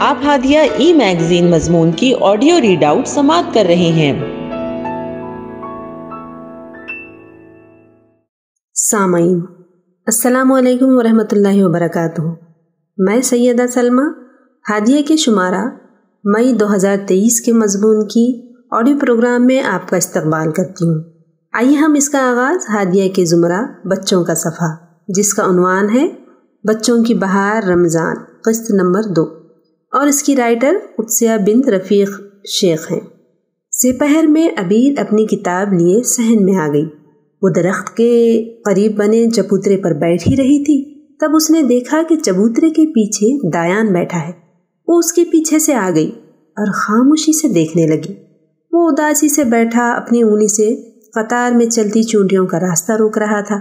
آپ ہادیہ ای میگزین مضمون کی آڈیو ریڈ آؤٹ سماعت کر رہے ہیں۔ سامعین السلام علیکم ورحمۃ اللہ وبرکاتہ۔ میں سیدہ سلمہ ہادیہ کے شمارہ مئی 2023 کے مضمون کی آڈیو پروگرام میں آپ کا استقبال کرتی ہوں۔ آئیے ہم اس کا آغاز ہادیہ کے زمرہ بچوں کا صفحہ جس کا عنوان ہے بچوں کی بہار رمضان قسط نمبر 2 اور اس کی رائٹر قدسیہ بنت رفیق شیخ ہیں۔ سپہر میں عبیر اپنی کتاب لیے صحن میں آ گئی۔ وہ درخت کے قریب بنے چبوترے پر بیٹھی رہی تھی، تب اس نے دیکھا کہ چبوترے کے پیچھے دایان بیٹھا ہے۔ وہ اس کے پیچھے سے آ گئی اور خاموشی سے دیکھنے لگی۔ وہ اداسی سے بیٹھا اپنی انگلی سے قطار میں چلتی چونٹیوں کا راستہ روک رہا تھا۔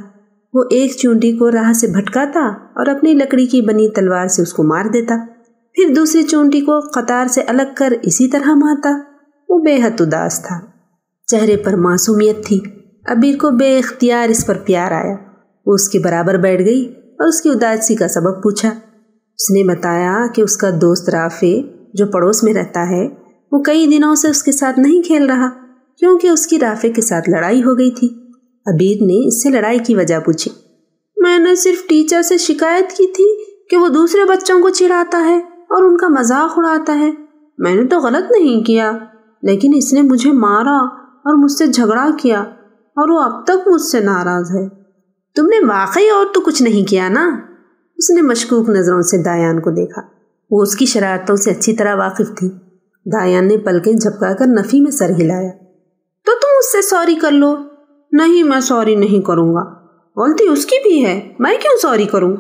وہ ایک چونٹی کو راہ سے بھٹکاتا اور اپنی لکڑی کی بنی تلوار سے اس کو مار دیتا، پھر دوسری چونٹی کو قطار سے الگ کر اسی طرح مارتا۔ وہ بے حد اداس تھا، چہرے پر معصومیت تھی۔ عبیر کو بے اختیار اس پر پیار آیا۔ وہ اس کے برابر بیٹھ گئی اور اس کی اداسی کا سبب پوچھا۔ اس نے بتایا کہ اس کا دوست رافع جو پڑوس میں رہتا ہے وہ کئی دنوں سے اس کے ساتھ نہیں کھیل رہا کیونکہ اس کی رافع کے ساتھ لڑائی ہو گئی تھی۔ عبیر نے اس سے لڑائی کی وجہ پوچھی۔ میں نے صرف ٹیچر سے شکایت کی تھی کہ وہ دوسرے بچوں کو چڑھاتا ہے اور ان کا مذاق اڑاتا ہے۔ میں نے تو غلط نہیں کیا، لیکن اس نے مجھے مارا اور مجھ سے جھگڑا کیا اور وہ اب تک مجھ سے ناراض ہے۔ تم نے واقعی اور تو کچھ نہیں کیا نا؟ اس نے مشکوک نظروں سے دایان کو دیکھا۔ وہ اس کی شرارتوں سے اچھی طرح واقف تھی۔ دایان نے پلکیں جھپکا کر نفی میں سر ہلایا۔ تو تم اس سے سوری کر لو۔ نہیں، میں سوری نہیں کروں گا، غلطی اس کی بھی ہے، میں کیوں سوری کروں؟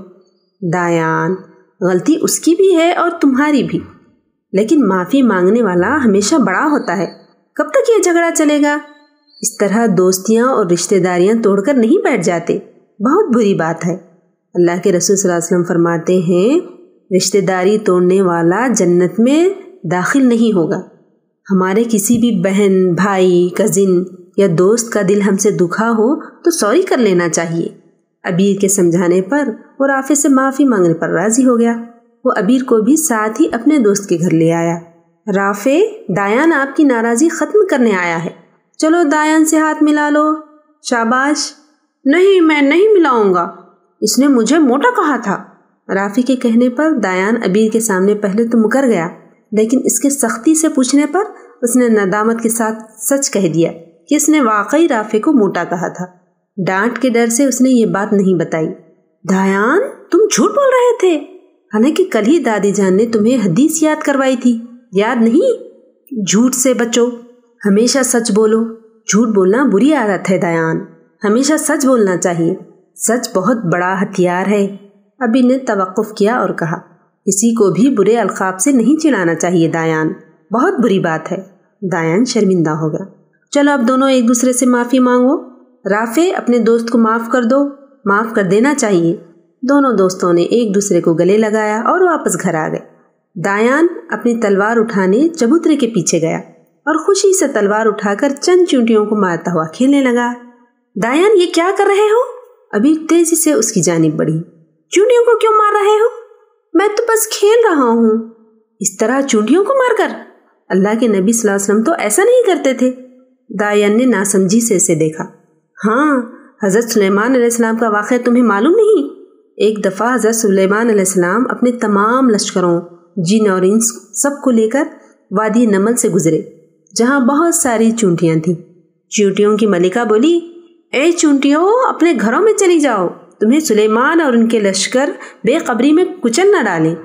دایان، غلطی اس کی بھی ہے اور تمہاری بھی، لیکن معافی مانگنے والا ہمیشہ بڑا ہوتا ہے۔ کب تک یہ جھگڑا چلے گا؟ اس طرح دوستیاں اور رشتہ داریاں توڑ کر نہیں بیٹھ جاتے، بہت بری بات ہے۔ اللہ کے رسول صلی اللہ علیہ وسلم فرماتے ہیں رشتہ داری توڑنے والا جنت میں داخل نہیں ہوگا۔ ہمارے کسی بھی بہن، بھائی، کزن یا دوست کا دل ہم سے دکھا ہو تو سوری کر لینا چاہیے۔ عبیر کے سمجھانے پر وہ رافع سے معافی مانگنے پر راضی ہو گیا۔ وہ عبیر کو بھی ساتھ ہی اپنے دوست کے گھر لے آیا۔ رافع، دایان آپ کی ناراضی ختم کرنے آیا ہے، چلو دایان سے ہاتھ ملا لو۔ شاباش۔ نہیں، میں نہیں ملاؤں گا، اس نے مجھے موٹا کہا تھا۔ رافع کے کہنے پر دایان عبیر کے سامنے پہلے تو مکر گیا، لیکن اس کے سختی سے پوچھنے پر اس نے ندامت کے ساتھ سچ کہہ دیا کہ اس نے واقعی رافع کو موٹا کہا تھا۔ ڈانٹ کے ڈر سے اس نے یہ بات نہیں بتائی۔ دایان، تم جھوٹ بول رہے تھے، حالانکہ کل ہی دادی جان نے تمہیں حدیث یاد کروائی تھی، یاد نہیں؟ جھوٹ سے بچو، ہمیشہ سچ بولو۔ جھوٹ بولنا بری عادت ہے دایان، ہمیشہ سچ بولنا چاہیے۔ سچ بہت بڑا ہتھیار ہے۔ ابھی نے توقف کیا اور کہا، کسی کو بھی برے القاب سے نہیں چڑھانا چاہیے دایان، بہت بری بات ہے۔ دایان شرمندہ ہو گیا۔ چلو اب دونوں ایک دوسرے سے معافی مانگو۔ رافع، اپنے دوست کو معاف کر دو، معاف کر دینا چاہیے۔ دونوں دوستوں نے ایک دوسرے کو گلے لگایا اور واپس گھر آ گئے۔ دایان اپنی تلوار اٹھانے چبوترے کے پیچھے گیا اور خوشی سے تلوار اٹھا کر چند چونٹیوں کو مارتا ہوا کھیلنے لگا۔ دایان، یہ کیا کر رہے ہو؟ ابھی تیزی سے اس کی جانب بڑھی۔ چونٹیوں کو کیوں مار رہے ہو؟ میں تو بس کھیل رہا ہوں۔ اس طرح چونٹیوں کو مار کر؟ اللہ کے نبی صلی اللہ علیہ وسلم تو ایسا نہیں کرتے تھے۔ دایان نے ناسمجھی سے اسے دیکھا۔ ہاں، حضرت سلیمان علیہ السلام کا واقعہ تمہیں معلوم نہیں؟ ایک دفعہ حضرت سلیمان علیہ السلام اپنے تمام لشکروں، جن اور انس سب کو لے کر وادی نمل سے گزرے جہاں بہت ساری چونٹیاں تھیں۔ چونٹیوں کی ملکہ بولی، اے چونٹیوں، اپنے گھروں میں چلی جاؤ، تمہیں سلیمان اور ان کے لشکر بے قبری میں کچل نہ ڈالیں۔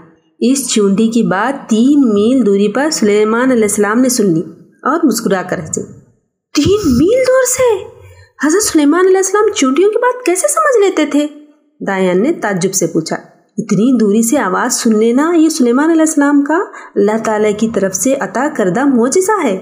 اس چونٹی کی بات 3 میل دوری پر سلیمان علیہ السلام نے سن لی اور مسکرا کر ہنسے۔ 3 میل دور سے حضرت سلیمان علیہ السلام چونٹیوں کی بات کیسے سمجھ لیتے تھے؟ دایان نے تعجب سے پوچھا۔ اتنی دوری سے آواز سن لینا یہ سلیمان علیہ السلام کا اللہ تعالیٰ کی طرف سے عطا کردہ معجزہ ہے۔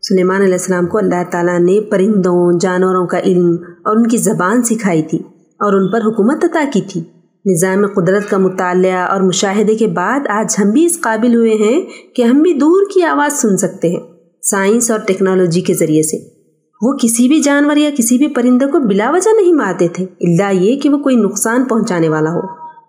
سلیمان علیہ السلام کو اللہ تعالیٰ نے پرندوں، جانوروں کا علم اور ان کی زبان سکھائی تھی اور ان پر حکومت عطا کی تھی۔ نظام قدرت کا مطالعہ اور مشاہدے کے بعد آج ہم بھی اس قابل ہوئے ہیں کہ ہم بھی دور کی آواز سن سکتے ہیں، سائنس اور ٹیکنالوجی کے ذریعے سے۔ وہ کسی بھی جانور یا کسی بھی پرندے کو بلا وجہ نہیں مارتے تھے، الا یہ کہ وہ کوئی نقصان پہنچانے والا ہو۔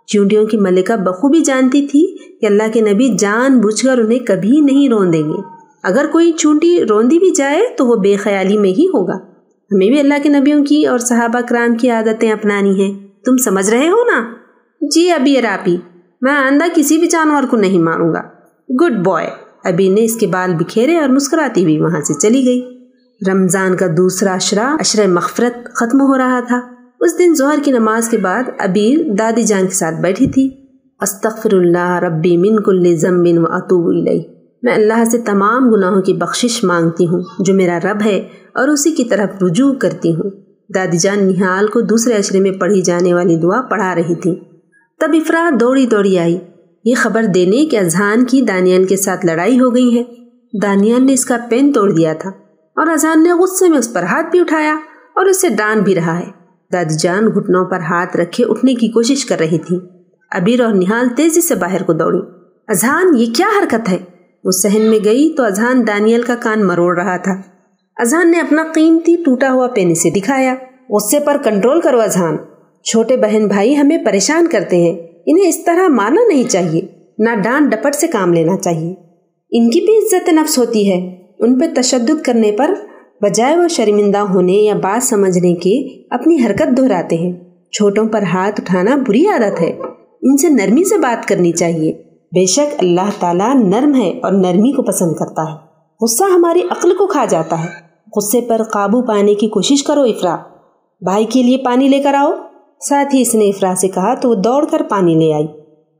چونٹیوں کی ملکہ بخوبی جانتی تھی کہ اللہ کے نبی جان بوجھ کر انہیں کبھی نہیں رون دیں گے. اگر کوئی چونٹی روندی بھی جائے تو وہ بے خیالی میں ہی ہوگا. ہمیں بھی اللہ کے نبیوں کی اور صحابہ کرام کی عادتیں اپنانی ہیں. تم سمجھ رہے ہو نا؟ جی ابی راپی، میں آئندہ کسی بھی جانور کو نہیں ماروں گا. Good boy. ابی نے اس کے بال بکھیرے اور مسکراتی ہوئی وہاں سے چلی گئی. رمضان کا دوسرا عشرہ مغفرت ختم ہو رہا تھا. اس دن ظہر کی نماز کے بعد ابیر دادی جان کے ساتھ بیٹھی تھی. استغفر اللہ ربی من کل ذنب واتوب الیہ. میں اللہ سے تمام گناہوں کی بخشش مانگتی ہوں جو میرا رب ہے اور اسی کی طرف رجوع کرتی ہوں. دادی جان نہال کو دوسرے عشرے میں پڑھی جانے والی دعا پڑھا رہی تھی. تب افرا دوڑی دوڑی آئی یہ خبر دینے کہ اذہان کی دانیال کے ساتھ لڑائی ہو گئی ہے. دانیال نے اس کا پین توڑ دیا تھا اور اذہان نے غصے میں اس پر ہاتھ بھی اٹھایا اور اسے ڈانٹ بھی رہا ہے. دادی جان گھٹنوں پر ہاتھ رکھے اٹھنے کی کوشش کر رہی تھی. ابیر اور نہال تیزی سے باہر کو دوڑی. اذہان یہ کیا حرکت ہے؟ وہ صحن میں گئی تو اذہان دانیال کا کان مروڑ رہا تھا. اذہان نے اپنا قیمتی ٹوٹا ہوا پین اسے دکھایا. غصے پر کنٹرول کرو اذہان. چھوٹے بہن بھائی ہمیں پریشان کرتے ہیں. انہیں اس طرح مارنا نہیں چاہیے. نہ ڈانٹ ڈپٹ سے کام لینا چاہیے. ان کی بھی عزت نفس ہوتی ہے. ان پہ تشدد کرنے پر بجائے وہ شرمندہ ہونے یا بات سمجھنے کے اپنی حرکت دہراتے ہیں. چھوٹوں پر ہاتھ اٹھانا بری عادت ہے. ان سے نرمی سے بات کرنی چاہیے. بے شک اللہ تعالیٰ نرم ہے اور نرمی کو پسند کرتا ہے. غصہ ہماری عقل کو کھا جاتا ہے. غصے پر قابو پانے کی کوشش کرو افرا. بھائی کے لیے پانی لے کر آؤ. ساتھ ہی اس نے افرا سے کہا تو وہ دوڑ کر پانی لے آئی.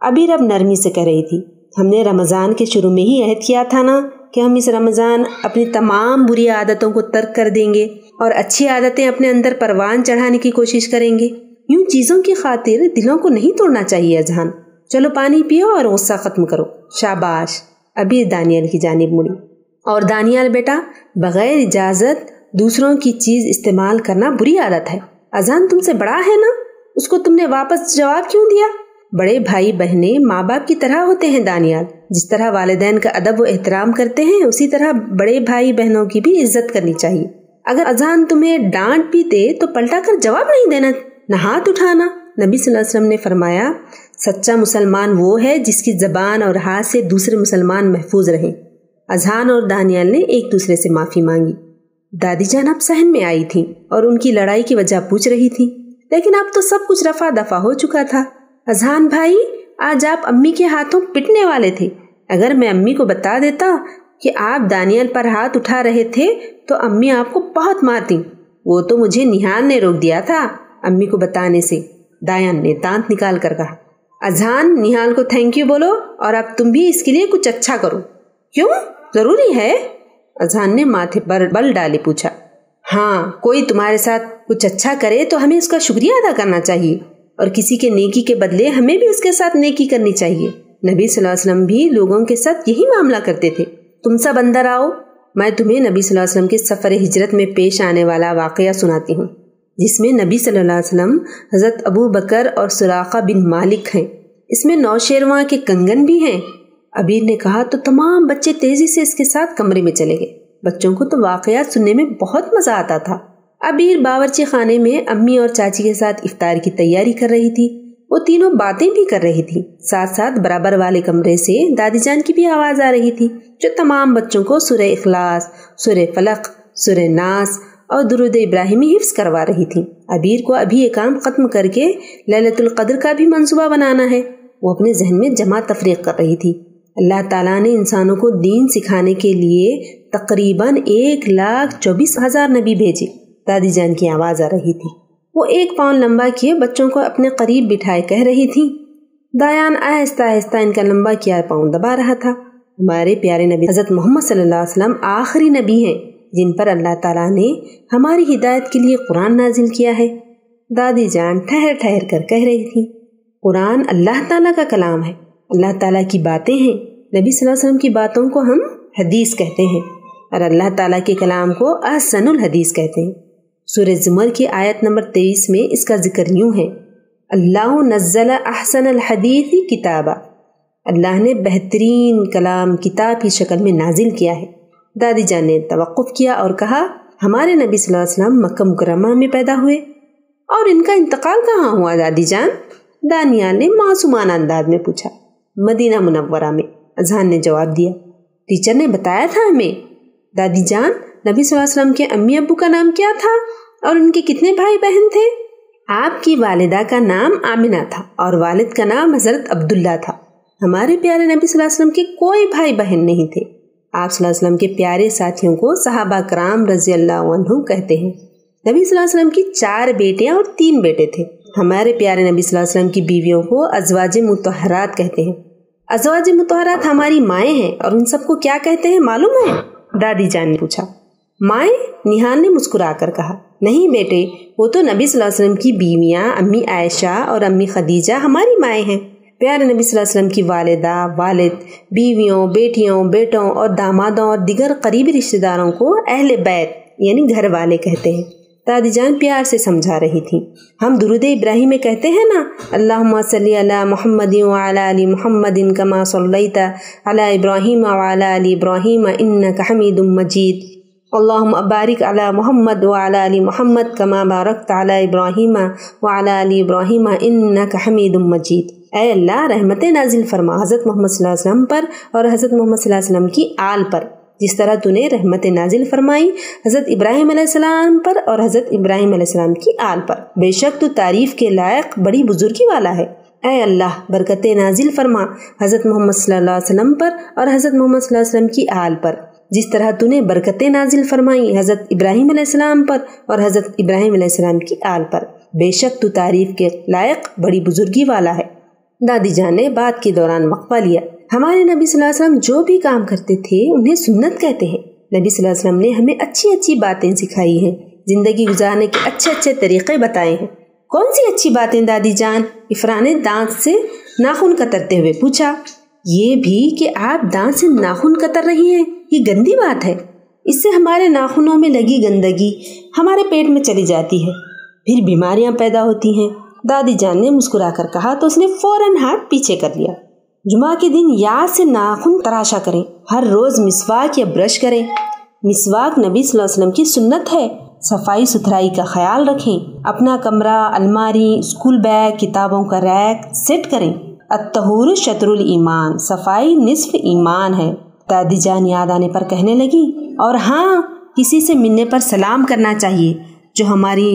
ابیر اب نرمی سے کہہ رہی تھی ہم نے رمضان کے شروع میں ہی عہد کیا تھا نا کہ ہم اس رمضان اپنی تمام بری عادتوں کو ترک کر دیں گے اور اچھی عادتیں اپنے اندر پروان چڑھانے کی کوشش کریں گے. یوں چیزوں کی خاطر دلوں کو نہیں توڑنا چاہیے اذہان. چلو پانی پیو اور غصہ ختم کرو. شاباش. ابیر دانیال کی جانب مڑی. اور دانیال بیٹا، بغیر اجازت دوسروں کی چیز استعمال کرنا بری عادت ہے. اذہان تم سے بڑا ہے نا، اس کو تم نے واپس جواب کیوں دیا؟ بڑے بھائی بہنیں ماں باپ کی طرح ہوتے ہیں دانیال. جس طرح والدین کا ادب و احترام کرتے ہیں اسی طرح بڑے بھائی بہنوں کی بھی عزت کرنی چاہیے. اگر اذہان تمہیں ڈانٹ بھی دے تو پلٹا کر جواب نہیں دینا، نہ ہاتھ اٹھانا. نبی صلی اللہ علیہ وسلم نے فرمایا سچا مسلمان وہ ہے جس کی زبان اور ہاتھ سے دوسرے مسلمان محفوظ رہیں. اذہان اور دانیال نے ایک دوسرے سے معافی مانگی. دادی جان اب صحن میں آئی تھی اور ان کی لڑائی کی وجہ پوچھ رہی تھی، لیکن اب تو سب کچھ رفع دفع ہو چکا تھا. اذہان بھائی، آج آپ امی کے ہاتھوں پٹنے والے تھے. اگر میں امی کو بتا دیتا کہ آپ دانیال پر ہاتھ اٹھا رہے تھے تو امی آپ کو بہت مارتی. وہ تو مجھے نہال نے روک دیا تھا امی کو بتانے سے. دایان نے دانت نکال کر کہا. اذہان، نہال کو تھینک یو بولو اور اب تم بھی اس کے لیے کچھ اچھا کرو. کیوں؟ ضروری ہے؟ اذہان نے ماتھے پر بل ڈالے پوچھا. ہاں، کوئی تمہارے ساتھ کچھ اچھا کرے تو ہمیں اس کا شکریہ ادا کرنا چاہیے اور کسی کے نیکی کے بدلے ہمیں بھی اس کے ساتھ نیکی کرنی چاہیے. نبی صلی اللہ علیہ وسلم بھی لوگوں کے ساتھ یہی معاملہ کرتے تھے. تم سب اندر آؤ، میں تمہیں نبی صلی اللہ علیہ وسلم کے سفر ہجرت میں پیش آنے والا واقعہ سناتی ہوں جس میں نبی صلی اللہ علیہ وسلم، حضرت ابو بکر اور سراقہ بن مالک ہیں. اس میں 9 شیرواں کے کنگن بھی ہیں. ابیر نے کہا تو تمام بچے تیزی سے اس کے ساتھ کمرے میں چلے گئے. بچوں کو تو واقعات سننے میں بہت مزہ آتا تھا. ابیر باورچی خانے میں امی اور چاچی کے ساتھ افطار کی تیاری کر رہی تھی. وہ تینوں باتیں بھی کر رہی تھی. ساتھ ساتھ برابر والے کمرے سے دادی جان کی بھی آواز آ رہی تھی جو تمام بچوں کو سورہ اخلاص، سورہ فلق، سورہ ناس اور درود ابراہیمی حفظ کروا رہی تھی. ابیر کو ابھی یہ کام ختم کر کے لیلۃ القدر کا بھی منصوبہ بنانا ہے. وہ اپنے ذہن میں جمع تفریق کر رہی تھی. اللہ تعالیٰ نے انسانوں کو دین سکھانے کے لیے تقریباً 1,24,000 نبی بھیجے. دادی جان کی آواز آ رہی تھی. وہ 1 پاؤں لمبا کیے بچوں کو اپنے قریب بٹھائے کہہ رہی تھی. دایان آہستہ آہستہ ان کا لمبا کیا پاؤں دبا رہا تھا. ہمارے پیارے نبی حضرت محمد صلی اللہ علیہ وسلم آخری نبی ہیں جن پر اللہ تعالیٰ نے ہماری ہدایت کے لیے قرآن نازل کیا ہے. دادی جان ٹھہر ٹھہر کر کہہ رہی تھی. قرآن اللہ تعالیٰ کا کلام ہے، اللہ تعالیٰ کی باتیں ہیں. نبی صلی اللہ علیہ وسلم کی باتوں کو ہم حدیث کہتے ہیں اور اللہ تعالیٰ کے کلام کو احسن الحدیث کہتے ہیں. سورہ زمر کی آیت نمبر 23 میں اس کا ذکر یوں ہے، اللہ نزل احسن الحدیث کتابا. اللہ نے بہترین کلام کتاب کی شکل میں نازل کیا ہے. دادی جان نے توقف کیا اور کہا، ہمارے نبی صلی اللہ علیہ وسلم مکہ مکرمہ میں پیدا ہوئے اور ان کا انتقال کہاں ہوا دادی جان؟ دانیال نے معصومانہ انداز میں پوچھا۔ مدینہ منورہ میں، اذہان نے جواب دیا۔ ٹیچر نے بتایا تھا ہمیں۔ دادی جان، نبی صلی اللہ علیہ وسلم کے امی ابو کا نام کیا تھا اور ان کے کتنے بھائی بہن تھے؟ آپ کی والدہ کا نام آمنہ تھا اور والد کا نام حضرت عبداللہ تھا۔ ہمارے پیارے نبی صلی اللہ علیہ وسلم کے کوئی بھائی بہن نہیں تھے۔ آپ صلی اللہ علیہ وسلم کے پیارے ساتھیوں کو صحابہ کرام رضی اللہ عنہ کہتے ہیں۔ نبی صلی اللہ علیہ وسلم کی 4 بیٹیاں اور 3 بیٹے تھے۔ ہمارے پیارے نبی صلی اللہ علیہ وسلم کی بیویوں کو ازواج مطہرات کہتے ہیں۔ ازواج مطہرات ہماری مائیں ہیں، اور ان سب کو کیا کہتے ہیں معلوم ہے؟ دادی جان نے پوچھا۔ مائیں؟ نیہال نے مسکرا کر کہا، نہیں بیٹے، وہ تو نبی صلی اللہ علیہ وسلم کی بیویاں امی عائشہ اور امی خدیجہ ہماری مائیں ہیں۔ پیارے نبی صلی اللہ علیہ وسلم کی والدہ، والد، بیویوں، بیٹیوں، بیٹوں اور دامادوں اور دیگر قریبی رشتہ داروں کو اہل بیت یعنی گھر والے کہتے ہیں۔ دادی جان پیار سے سمجھا رہی تھی۔ ہم درود ابراہیم میں کہتے ہیں نا، اللہم صلی علی محمد وعلی آل محمد کما صلیت علی ابراہیم وعلی آل ابراہیم انک حمید مجید، اللہم بارک علی محمد وعلی آل محمد کما بارکت علی ابراہیم وعلی آل ابراہیم انک حمید مجید۔ اے اللہ، رحمت نازل فرما حضرت محمد صلی اللہ علیہ وسلم پر اور حضرت محمد صلی اللہ علیہ وسلم کی آل پر، جس طرح تو نے رحمت نازل فرمائی حضرت ابراہیم علیہ السلام پر اور حضرت ابراہیم علیہ السلام کی آل پر۔ بے شک تو تعریف کے لائق بڑی بزرگی والا ہے۔ اے اللہ، برکت نازل فرما حضرت محمد صلی اللہ علیہ وسلم پر اور حضرت محمد صلی اللہ علیہ وسلم کی آل پر، جس طرح تو نے برکت نازل فرمائی حضرت ابراہیم علیہ السلام پر اور حضرت ابراہیم علیہ السلام کی آل پر۔ بے شک تو تعریف کے لائق بڑی بزرگی والا ہے۔ دادی جان نے بات کے دوران وقفہ لیا۔ ہمارے نبی صلی اللہ علیہ وسلم جو بھی کام کرتے تھے انہیں سنت کہتے ہیں۔ نبی صلی اللہ علیہ وسلم نے ہمیں اچھی اچھی باتیں سکھائی ہیں، زندگی گزارنے کے اچھے اچھے طریقے بتائے ہیں۔ کون سی اچھی باتیں دادی جان؟ افرا نے دانت سے ناخن کترتے ہوئے پوچھا۔ یہ بھی کہ آپ دانت سے ناخن کتر رہی ہیں، یہ گندی بات ہے۔ اس سے ہمارے ناخنوں میں لگی گندگی ہمارے پیٹ میں چلی جاتی ہے، پھر بیماریاں پیدا ہوتی ہیں۔ دادی جان نے مسکرا کر کہا تو اس نے فوراً ہاتھ پیچھے کر لیا۔ جمعہ کے دن یاد سے ناخن تراشا کریں، ہر روز مسواک یا برش کریں۔ مسواک نبی صلی اللہ علیہ وسلم کی سنت ہے۔ صفائی ستھرائی کا خیال رکھیں، اپنا کمرہ، الماری، اسکول بیگ، کتابوں کا ریک سیٹ کریں۔ الطہور شطر الایمان، صفائی نصف ایمان ہے۔ دادی جان یاد آنے پر کہنے لگی، اور ہاں، کسی سے ملنے پر سلام کرنا چاہیے، جو ہماری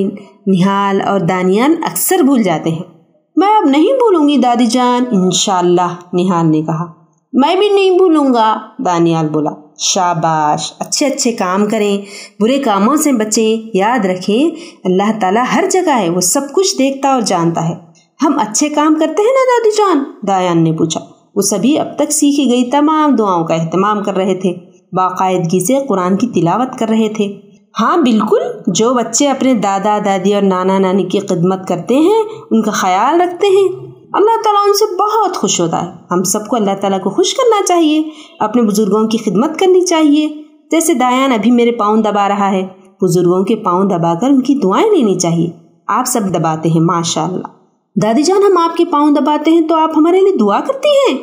نیہال اور دانیال اکثر بھول جاتے ہیں۔ میں اب نہیں بھولوں گی دادی جان، انشاءاللہ، نیہال نے کہا۔ میں بھی نہیں بھولوں گا، دانیال بولا۔ شاباش، اچھے اچھے کام کریں، برے کاموں سے بچیں۔ یاد رکھیں، اللہ تعالیٰ ہر جگہ ہے، وہ سب کچھ دیکھتا اور جانتا ہے۔ ہم اچھے کام کرتے ہیں نا دادی جان؟ دایان نے پوچھا۔ وہ سبھی اب تک سیکھی گئی تمام دعاؤں کا اہتمام کر رہے تھے، باقاعدگی سے قرآن کی تلاوت کر رہے تھے۔ ہاں بالکل، جو بچے اپنے دادا دادی اور نانا نانی کی خدمت کرتے ہیں، ان کا خیال رکھتے ہیں، اللہ تعالیٰ ان سے بہت خوش ہوتا ہے۔ ہم سب کو اللہ تعالیٰ کو خوش کرنا چاہیے، اپنے بزرگوں کی خدمت کرنی چاہیے۔ جیسے دایان ابھی میرے پاؤں دبا رہا ہے، بزرگوں کے پاؤں دبا کر ان کی دعائیں لینی چاہیے۔ آپ سب دباتے ہیں ماشاءاللہ۔ دادی جان، ہم آپ کے پاؤں دباتے ہیں تو آپ ہمارے لیے دعا کرتی ہیں؟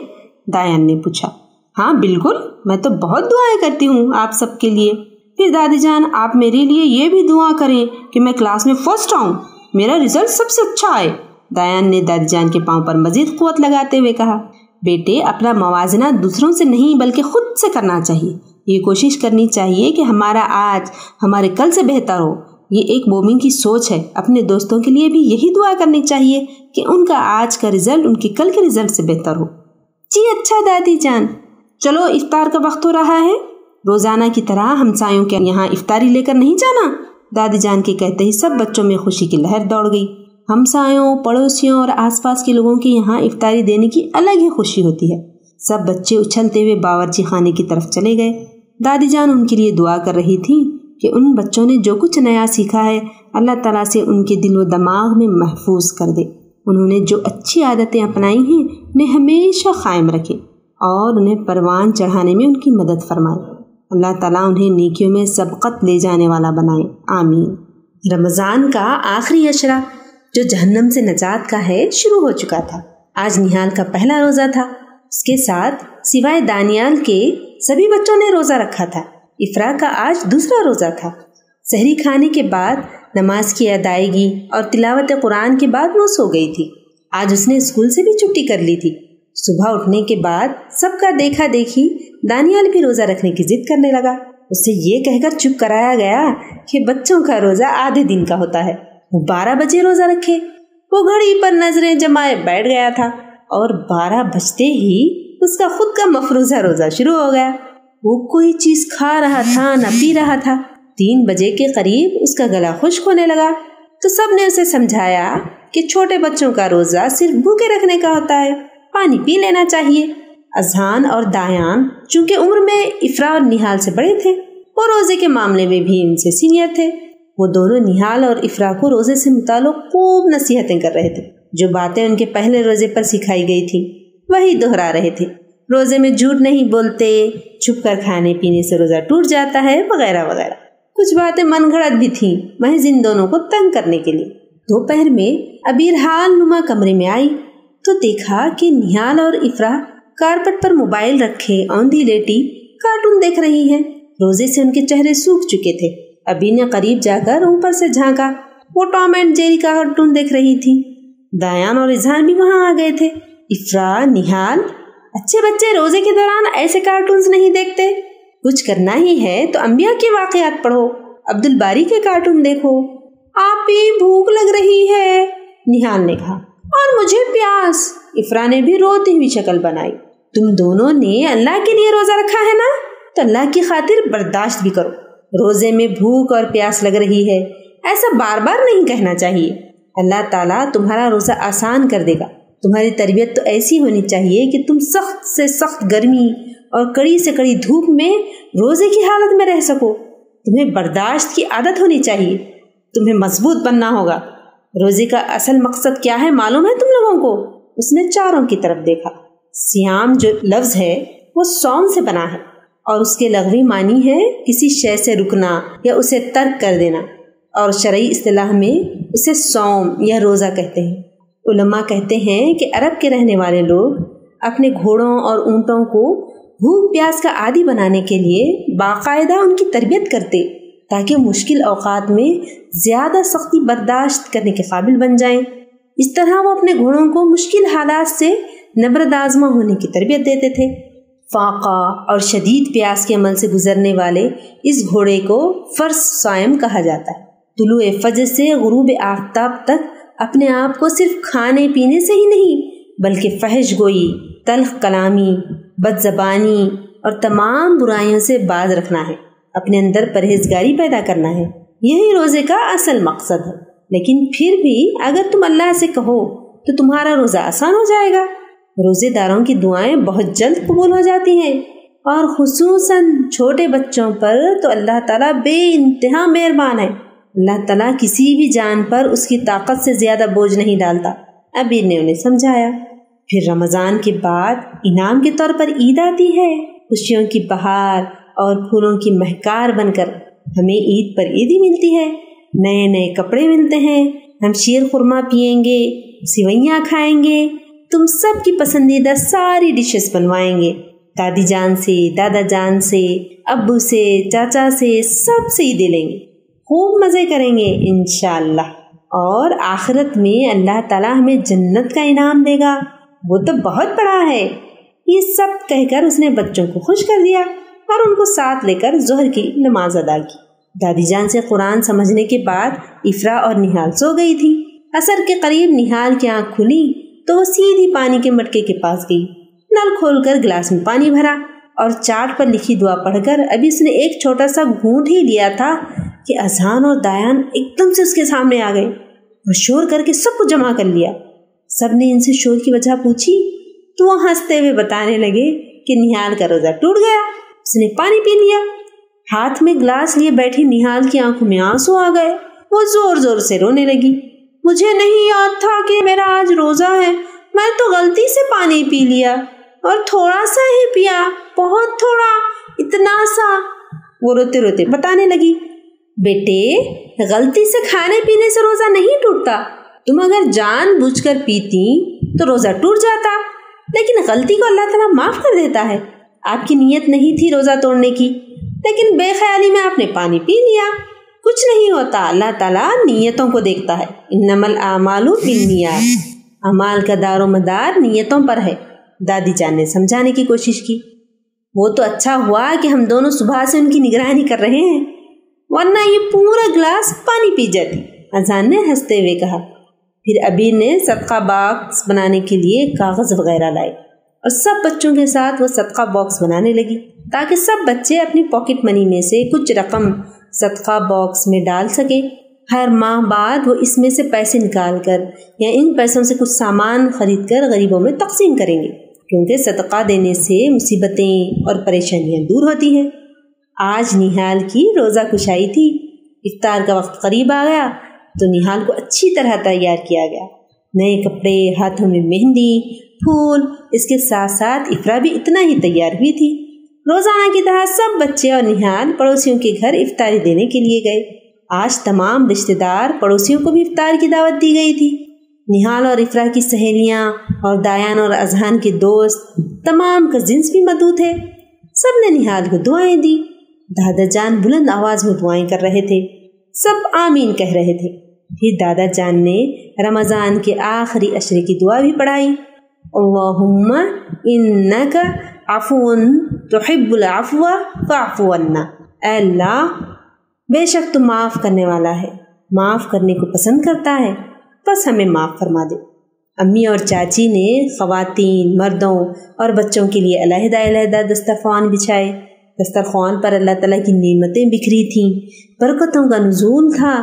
دایان نے پوچھا۔ ہاں بالکل، میں تو بہت دعائیں کرتی ہوں آپ سب کے لیے۔ پھر دادی جان، آپ میرے لیے یہ بھی دعا کریں کہ میں کلاس میں فرسٹ آؤں، میرا رزلٹ سب سے اچھا آئے۔ دایان نے دادی جان کے پاؤں پر مزید قوت لگاتے ہوئے کہا۔ بیٹے، اپنا موازنہ دوسروں سے نہیں بلکہ خود سے کرنا چاہیے۔ یہ کوشش کرنی چاہیے کہ ہمارا آج ہمارے کل سے بہتر ہو۔ یہ ایک مومن کی سوچ ہے۔ اپنے دوستوں کے لیے بھی یہی دعا کرنی چاہیے کہ ان کا آج کا رزلٹ ان کے کل کے رزلٹ سے بہتر ہو۔ جی اچھا دادی جان، چلو افطار کا وقت ہو رہا ہے، روزانہ کی طرح ہمسایوں کے یہاں افطاری لے کر نہیں جانا؟ دادی جان کے کہتے ہی سب بچوں میں خوشی کی لہر دوڑ گئی۔ ہمسایوں، پڑوسیوں اور آس پاس کے لوگوں کے یہاں افطاری دینے کی الگ ہی خوشی ہوتی ہے۔ سب بچے اچھلتے ہوئے باورچی خانے کی طرف چلے گئے۔ دادی جان ان کے لیے دعا کر رہی تھی کہ ان بچوں نے جو کچھ نیا سیکھا ہے اللہ تعالیٰ سے ان کے دل و دماغ میں محفوظ کر دے۔ انہوں نے جو اچھی عادتیں اپنائی ہیں انہیں ہمیشہ قائم رکھے اور انہیں پروان چڑھانے میں ان کی مدد فرمائے۔ اللہ تعالیٰ انہیں نیکیوں میں سبقت لے جانے والا بنائے، آمین۔ رمضان کا آخری عشرہ جو جہنم سے نجات کا ہے شروع ہو چکا تھا۔ آج نیہال کا پہلا روزہ تھا۔ اس کے ساتھ سوائے دانیال کے سبھی بچوں نے روزہ رکھا تھا۔ افرا کا آج دوسرا روزہ تھا۔ سحری کھانے کے بعد نماز کی ادائیگی اور تلاوت قرآن کے بعد وہ سو گئی تھی۔ آج اس نے اسکول سے بھی چھٹی کر لی تھی۔ صبح اٹھنے کے بعد سب کا دیکھا دیکھی دانیال بھی روزہ رکھنے کی ضد کرنے لگا۔ اسے یہ کہہ کر چپ کرایا گیا کہ بچوں کا روزہ آدھے دن کا ہوتا ہے، وہ 12 بجے روزہ رکھے۔ وہ گھڑی پر نظریں جمائے بیٹھ گیا تھا اور 12 بجتے ہی اس کا خود کا مفروضہ روزہ شروع ہو گیا۔ وہ کوئی چیز کھا رہا تھا نہ پی رہا تھا۔ 3 بجے کے قریب اس کا گلا خشک ہونے لگا تو سب نے اسے سمجھایا کہ چھوٹے بچوں کا روزہ صرف بھوکے رکھنے کا ہوتا ہے، پانی پی لینا چاہیے۔ اذہان اور دایان چونکہ عمر میں افرا اور نہال سے بڑے تھے، وہ روزے کے معاملے میں بھی ان سے سینئر تھے۔ وہ دونوں نہال اور افرا کو روزے سے متعلق خوب نصیحتیں کر رہے تھے۔ جو باتیں ان کے پہلے روزے پر سکھائی گئی تھی وہی دہرا رہے تھے۔ روزے میں جھوٹ نہیں بولتے، چھپ کر کھانے پینے سے روزہ ٹوٹ جاتا ہے، وغیرہ وغیرہ۔ کچھ باتیں من گھڑت بھی تھیں، محض ان دونوں کو تنگ کرنے کے لیے۔ دوپہر میں ابیر حال نما کمرے میں آئی تو دیکھا کہ نہال اور افرا کارپٹ پر موبائل رکھے اوندھی لیٹی کارٹون دیکھ رہی ہیں۔ روزے سے ان کے چہرے سوکھ چکے تھے۔ ابی نے قریب جا کر اوپر سے جھانکا، وہ ٹام اینڈ جیری کا کارٹون دیکھ رہی تھی۔ دایان اور اذہان بھی وہاں آ گئے تھے۔ افرا، نہال، اچھے بچے روزے کے دوران ایسے کارٹونز نہیں دیکھتے، کچھ کرنا ہی ہے تو انبیاء کے واقعات پڑھو، عبد الباری کے کارٹون دیکھو۔ آپ بھی بھوک لگ رہی ہے، نہال نے کہا، اور مجھے پیاس، افرا نے بھی روتی ہوئی شکل بنائی۔ تم دونوں نے اللہ کے لیے روزہ رکھا ہے نا، تو اللہ کی خاطر برداشت بھی کرو۔ روزے میں بھوک اور پیاس لگ رہی ہے، ایسا بار بار نہیں کہنا چاہیے۔ اللہ تعالیٰ تمہارا روزہ آسان کر دے گا۔ تمہاری تربیت تو ایسی ہونی چاہیے کہ تم سخت سے سخت گرمی اور کڑی سے کڑی دھوپ میں روزے کی حالت میں رہ سکو۔ تمہیں برداشت کی عادت ہونی چاہیے، تمہیں مضبوط بننا ہوگا۔ روزے کا اصل مقصد کیا ہے معلوم ہے تم لوگوں کو؟ اس نے چاروں کی طرف دیکھا۔ سیام جو لفظ ہے وہ سوم سے بنا ہے اور اس کے لغوی معنی ہے کسی شے سے رکنا یا اسے ترک کر دینا، اور شرعی اصطلاح میں اسے صوم یا روزہ کہتے ہیں۔ علماء کہتے ہیں کہ عرب کے رہنے والے لوگ اپنے گھوڑوں اور اونٹوں کو بھوک پیاس کا عادی بنانے کے لیے باقاعدہ ان کی تربیت کرتے تاکہ مشکل اوقات میں زیادہ سختی برداشت کرنے کے قابل بن جائیں۔ اس طرح وہ اپنے گھوڑوں کو مشکل حالات سے نبرد آزما ہونے کی تربیت دیتے تھے۔ فاقہ اور شدید پیاس کے عمل سے گزرنے والے اس گھوڑے کو فرض صائم کہا جاتا ہے۔ طلوع فجر سے غروب آفتاب تک اپنے آپ کو صرف کھانے پینے سے ہی نہیں بلکہ فحش گوئی، تلخ کلامی، بد زبانی اور تمام برائیوں سے باز رکھنا ہے، اپنے اندر پرہیزگاری پیدا کرنا ہے۔ یہی روزے کا اصل مقصد ہے۔ لیکن پھر بھی اگر تم اللہ سے کہو تو تمہارا روزہ آسان ہو جائے گا۔ روزے داروں کی دعائیں بہت جلد قبول ہو جاتی ہیں، اور خصوصاً چھوٹے بچوں پر تو اللہ تعالیٰ بے انتہا مہربان ہے۔ اللہ تعالیٰ کسی بھی جان پر اس کی طاقت سے زیادہ بوجھ نہیں ڈالتا۔ ابیر نے انہیں سمجھایا۔ پھر رمضان کے بعد انعام کے طور پر عید آتی ہے، خوشیوں کی بہار اور پھولوں کی مہکار بن کر ہمیں عید پر عیدی ملتی ہے، نئے نئے کپڑے ملتے ہیں، ہم شیر خورما پیئیں گے، سوئیاں کھائیں گے، تم سب کی پسندیدہ ساری ڈشز بنوائیں گے، دادی جان سے، دادا جان سے، ابو سے، چاچا سے، سب سے عیدیں لیں گے، خوب مزے کریں گے انشاءاللہ۔ اور آخرت میں اللہ تعالیٰ ہمیں جنت کا انعام دے گا، وہ تو بہت بڑا ہے۔ یہ سب کہہ کر اس نے بچوں کو خوش کر دیا اور ان کو ساتھ لے کر ظہر کی نماز ادا کی۔ دادی جان سے قرآن سمجھنے کے بعد افرا اور نہال سو گئی تھی۔ عصر کے قریب نہال کی آنکھ کھلی تو وہ سیدھی پانی کے مٹکے کے پاس گئی، نل کھول کر گلاس میں پانی بھرا اور چارٹ پر لکھی دعا پڑھ کر ابھی اس نے ایک چھوٹا سا گھونٹ ہی لیا تھا کہ اذہان اور دایان ایک دم سے اس کے سامنے آ گئے اور شور کر کے سب کو جمع کر لیا۔ سب نے ان سے شور کی وجہ پوچھی تو وہ ہنستے ہوئے بتانے لگے کہ نہال کا روزہ ٹوٹ گیا، اس نے پانی پی لیا۔ ہاتھ میں گلاس لیے بیٹھی نہال کی آنکھوں میں آنسو آ گئے، وہ زور زور سے رونے لگی۔ مجھے نہیں یاد تھا کہ میرا آج روزہ ہے، میں تو غلطی سے پانی پی لیا اور تھوڑا سا ہی پیا، بہت تھوڑا، اتنا سا، وہ روتے روتے بتانے لگی۔ بیٹے، غلطی سے کھانے پینے سے روزہ نہیں ٹوٹتا، تم اگر جان بوجھ کر پیتی تو روزہ ٹوٹ جاتا، لیکن غلطی کو اللہ تعالیٰ معاف کر دیتا ہے۔ آپ کی نیت نہیں تھی روزہ توڑنے کی، لیکن بے خیالی میں آپ نے پانی پی لیا، کچھ نہیں ہوتا، اللہ تعالیٰ نیتوں کو دیکھتا ہے۔ انما الاعمال بالنیات۔ اعمال کا دار و مدار نیتوں پر ہے، دادی جان نے سمجھانے کی کوشش کی۔ وہ تو اچھا ہوا کہ ہم دونوں صبح سے ان کی نگرانی کر رہے ہیں، ورنہ یہ پورا گلاس پانی پی جاتی، اذان نے ہنستے ہوئے کہا۔ پھر ابی نے صدقہ باکس بنانے کے لیے کاغذ وغیرہ لائے اور سب بچوں کے ساتھ وہ صدقہ باکس بنانے لگی تاکہ سب بچے اپنی پاکٹ منی میں سے کچھ رقم صدقہ باکس میں ڈال سکیں۔ ہر ماہ بعد وہ اس میں سے پیسے نکال کر یا ان پیسوں سے کچھ سامان خرید کر غریبوں میں تقسیم کریں گے، کیونکہ صدقہ دینے سے مصیبتیں اور پریشانیاں دور ہوتی ہیں۔ آج نہال کی روزہ کشائی تھی، افطار کا وقت قریب آ گیا تو نہال کو اچھی طرح تیار کیا گیا، نئے کپڑے، ہاتھوں میں مہندی، پھول، اس کے ساتھ ساتھ افرا بھی اتنا ہی تیار ہوئی تھی۔ روزانہ کی طرح سب بچے اور نہال پڑوسیوں کے گھر افطاری دینے کے لیے گئے۔ آج تمام رشتہ دار پڑوسیوں کو بھی افطار کی دعوت دی گئی تھی۔ نہال اور افرا کی سہیلیاں اور دایان اور اذہان کے دوست، تمام کزنس بھی مدعو تھے۔ سب نے نہال کو دعائیں دی۔ دادا جان بلند آواز میں دعائیں کر رہے تھے، سب آمین کہہ رہے تھے۔ پھر دادا جان نے رمضان کے آخری عشرے کی دعا بھی پڑھائی، اللہم انک عفو تحب العفو فاعف عنا۔ اے اللہ، بے شک تو معاف کرنے والا ہے، معاف کرنے کو پسند کرتا ہے، بس ہمیں معاف فرما دے۔ امی اور چاچی نے خواتین، مردوں اور بچوں کے لیے علیحدہ علیحدہ دسترخوان بچھائے۔ دسترخوان پر اللہ تعالیٰ کی نعمتیں بکھری تھیں، برکتوں کا نزول تھا۔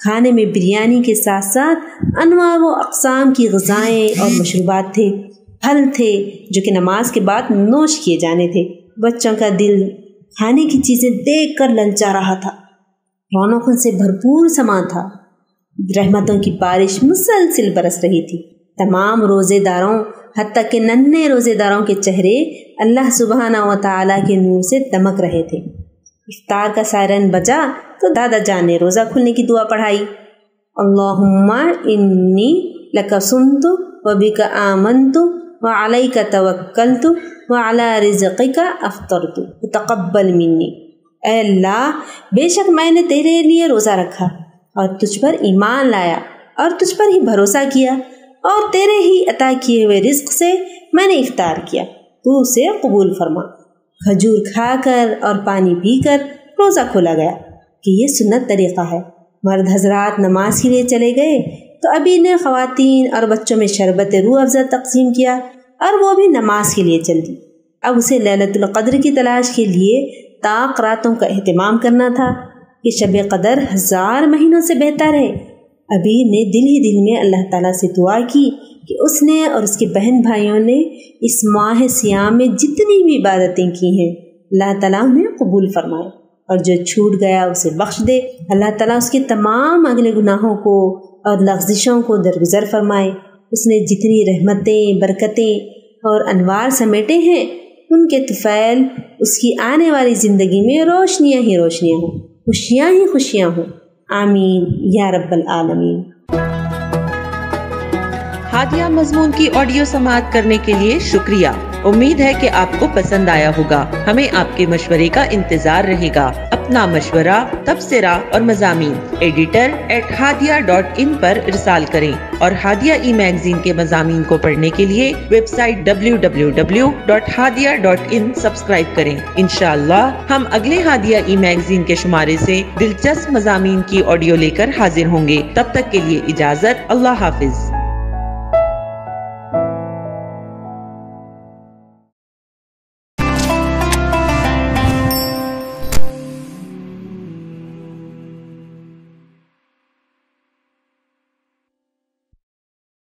کھانے میں بریانی کے ساتھ ساتھ انواع و اقسام کی غذائیں اور مشروبات تھے، پھل تھے جو کہ نماز کے بعد نوش کیے جانے تھے۔ بچوں کا دل کھانے کی چیزیں دیکھ کر للچا رہا تھا، رونقوں سے بھرپور سما تھا۔ رحمتوں کی بارش مسلسل برس رہی تھی۔ تمام روزے داروں، حتیٰ کہ ننھے روزے داروں کے چہرے اللہ سبحانہ و تعالیٰ کے نور سے دمک رہے تھے۔ افطار کا سائرن بجا تو دادا جان نے روزہ کھلنے کی دعا پڑھائی، اللہم انی لک صمت وبک آمنت وعلیک توکلت وعلی رزقک افطرت تقبل منی۔ اے اللہ، بے شک میں نے تیرے لیے روزہ رکھا اور تجھ پر ایمان لایا اور تجھ پر ہی بھروسہ کیا اور تیرے ہی عطا کیے ہوئے رزق سے میں نے افطار کیا، تو اسے قبول فرما۔ کھجور کھا کر اور پانی پی کر روزہ کھولا گیا کہ یہ سنت طریقہ ہے۔ مرد حضرات نماز کے لیے چلے گئے تو ابی نے خواتین اور بچوں میں شربت روح افزا تقسیم کیا اور وہ بھی نماز کے لیے چل دی۔ اب اسے لیلۃ القدر کی تلاش کے لیے طاق راتوں کا اہتمام کرنا تھا کہ شب قدر 1000 مہینوں سے بہتر ہے۔ ابی نے دل ہی دل میں اللہ تعالیٰ سے دعا کی کہ اس نے اور اس کے بہن بھائیوں نے اس ماہ سیام میں جتنی بھی عبادتیں کی ہیں اللہ تعالیٰ انہیں قبول فرمائے، اور جو چھوٹ گیا اسے بخش دے۔ اللہ تعالیٰ اس کے تمام اگلے گناہوں کو اور لغزشوں کو درگزر فرمائے۔ اس نے جتنی رحمتیں، برکتیں اور انوار سمیٹے ہیں، ان کے طفیل اس کی آنے والی زندگی میں روشنیاں ہی روشنیاں ہوں، خوشیاں ہی خوشیاں ہوں، آمین یا رب العالمین۔ ہادیہ مضمون کی آڈیو سماعت کرنے کے لیے شکریہ۔ امید ہے کہ آپ کو پسند آیا ہوگا۔ ہمیں آپ کے مشورے کا انتظار رہے گا۔ اپنا مشورہ، تبصرہ اور مضامین editor@hadia.in پر ارسال کریں اور ہادیہ ای میگزین کے مضامین کو پڑھنے کے لیے ویب سائٹ www.hadia.in سبسکرائب کریں۔ انشاءاللہ ہم اگلے ہادیہ ای میگزین کے شمارے سے دلچسپ مضامین کی آڈیو لے کر حاضر ہوں گے۔ تب تک کے لیے اجازت، اللہ حافظ۔